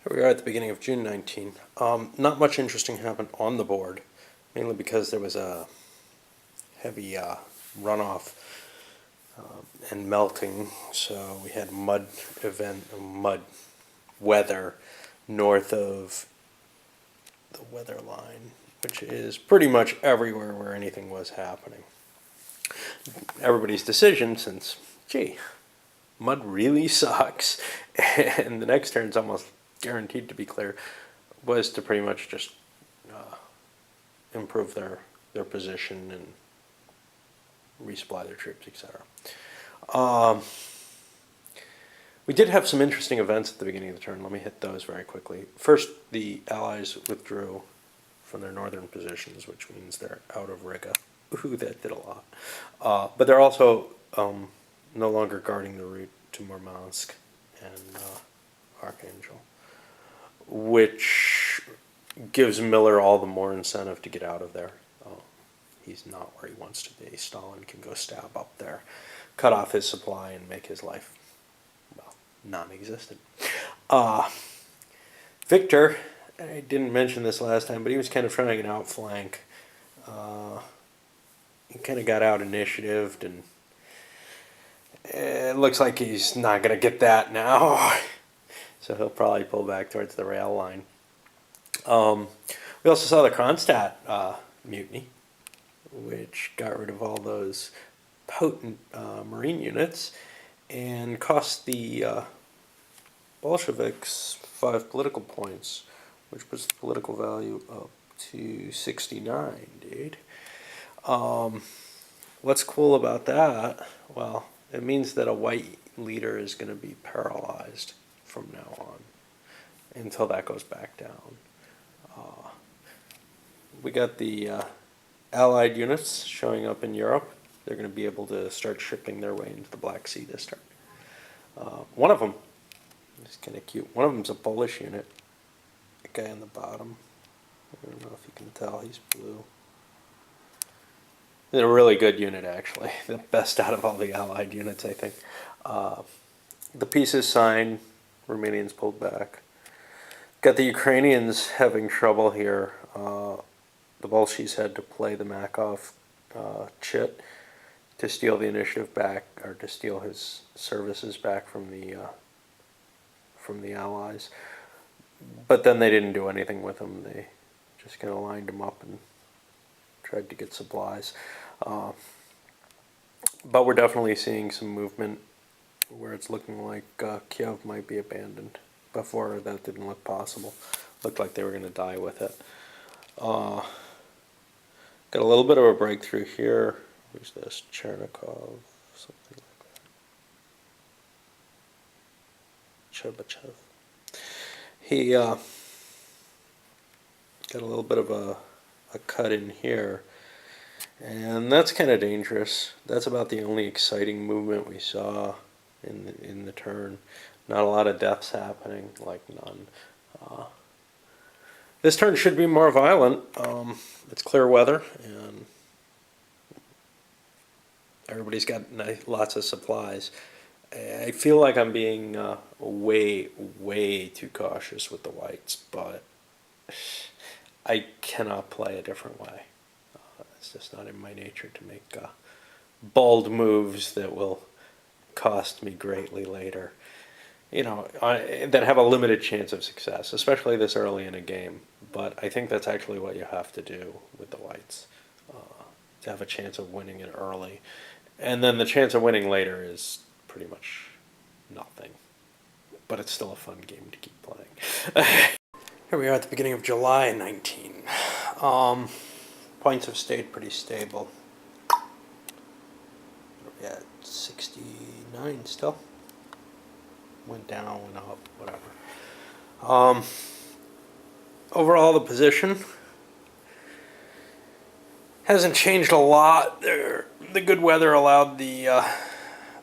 Here we are at the beginning of June 19. Not much interesting happened on the board, mainly because there was a heavy runoff and melting, so we had mud weather north of the weather line, which is pretty much everywhere where anything was happening. Everybody's decision, since, gee, mud really sucks, and the next turn's almost guaranteed to be clear, was to pretty much just improve their position and resupply their troops, etc. We did have some interesting events at the beginning of the turn. Let me hit those very quickly. First, the Allies withdrew from their northern positions, which means they're out of Riga. Ooh, that did a lot. But they're also no longer guarding the route to Murmansk and Archangel, which gives Miller all the more incentive to get out of there. He's not where he wants to be. Stalin can go stab up there, cut off his supply, and make his life, well, non-existent. Victor, I didn't mention this last time, but he was kind of trying an outflank. He kind of got out initiatived, and it looks like he's not going to get that now. So he'll probably pull back towards the rail line. We also saw the Kronstadt mutiny, which got rid of all those potent Marine units and cost the Bolsheviks 5 political points, which puts the political value up to 69, dude. What's cool about that? Well, it means that a white leader is going to be paralyzed from now on until that goes back down. We got the Allied units showing up in Europe. They're going to be able to start shipping their way into the Black Sea this turn. One of them is kind of cute. One of them's a Polish unit. The guy on the bottom. I don't know if you can tell, he's blue. They're a really good unit, actually. The best out of all the Allied units, I think. The peace is signed. Romanians pulled back. Got the Ukrainians having trouble here. The Bolsheviks had to play the Makov chit to steal the initiative back, or to steal his services back from the Allies. But then they didn't do anything with him. They just kind of lined him up and tried to get supplies. But we're definitely seeing some movement where it's looking like Kiev might be abandoned. Before, that didn't look possible. Looked like they were going to die with it. Got a little bit of a breakthrough here. Who's this? Chernikov, something like that. Cherbachev. He got a little bit of a cut in here. And that's kind of dangerous. That's about the only exciting movement we saw in the turn. Not a lot of deaths happening, like none. This turn should be more violent. It's clear weather, and everybody's got lots of supplies. I feel like I'm being way too cautious with the whites, but I cannot play a different way. It's just not in my nature to make bold moves that will cost me greatly later. You know, that have a limited chance of success, especially this early in a game. But I think that's actually what you have to do with the whites, to have a chance of winning it early. And then the chance of winning later is pretty much nothing. But it's still a fun game to keep playing. Here we are at the beginning of July 19. Points have stayed pretty stable. We're at 69 still. Went down, went up, whatever. Overall, the position hasn't changed a lot. The good weather allowed the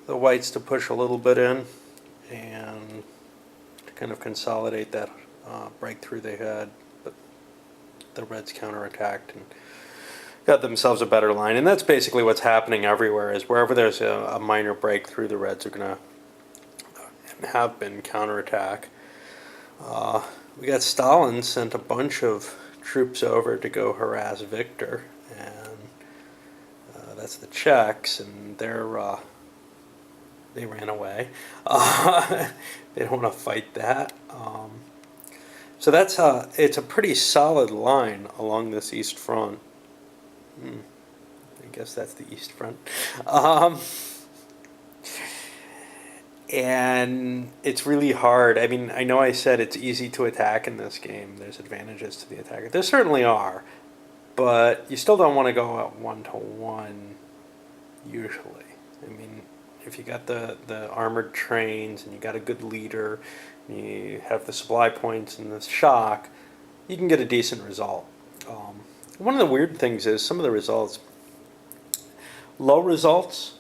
whites to push a little bit in and to kind of consolidate that breakthrough they had. But the reds counterattacked and got themselves a better line. And that's basically what's happening everywhere, is wherever there's a minor breakthrough, the reds are going to have been counterattack. we got Stalin sent a bunch of troops over to go harass Victor, and that's the Czechs, and they ran away. They don't want to fight that. So it's a pretty solid line along this East Front. I guess that's the East Front. And it's really hard. I mean, I know I said it's easy to attack in this game. There's advantages to the attacker. There certainly are. But you still don't want to go at 1-to-1 usually. I mean, if you got the armored trains and you got a good leader, and you have the supply points and the shock, you can get a decent result. One of the weird things is some of the results, low results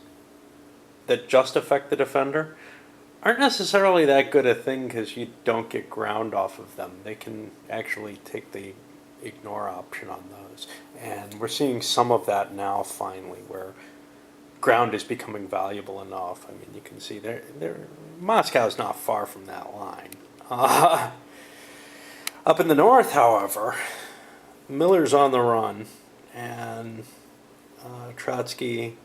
that just affect the defender, aren't necessarily that good a thing because you don't get ground off of them. They can actually take the ignore option on those. And we're seeing some of that now finally where ground is becoming valuable enough. I mean, you can see Moscow's not far from that line. Up in the north, however, Miller's on the run, and Trotsky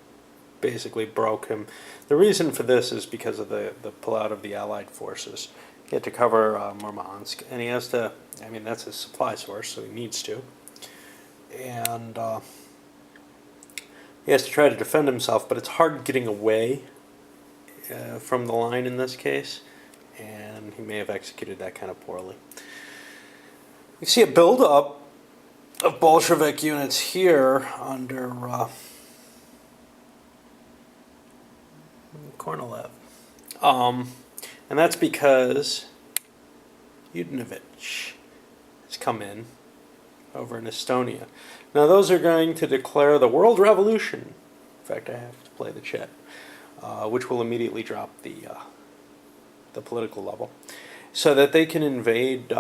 basically broke him. The reason for this is because of the pullout of the Allied forces. He had to cover Murmansk, and he has to, I mean, that's his supply source, so he needs to. And he has to try to defend himself, but it's hard getting away from the line in this case, and he may have executed that kind of poorly. You see a buildup of Bolshevik units here under Kornilov. And that's because Yudenovich has come in over in Estonia. Now those are going to declare the world revolution. In fact, I have to play the chat, which will immediately drop the political level, so that they can invade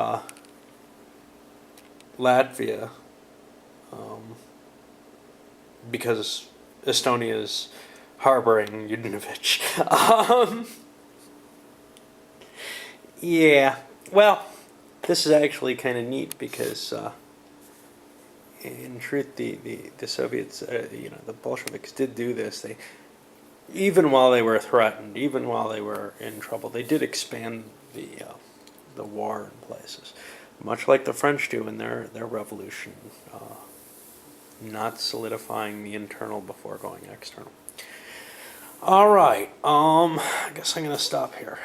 Latvia, because Estonia is harboring Yudenovich. Yeah, well, this is actually kind of neat because in truth, the Soviets, the Bolsheviks did do this. They, even while they were threatened, even while they were in trouble, they did expand the war in places, much like the French do in their revolution, not solidifying the internal before going external. All right, I guess I'm going to stop here.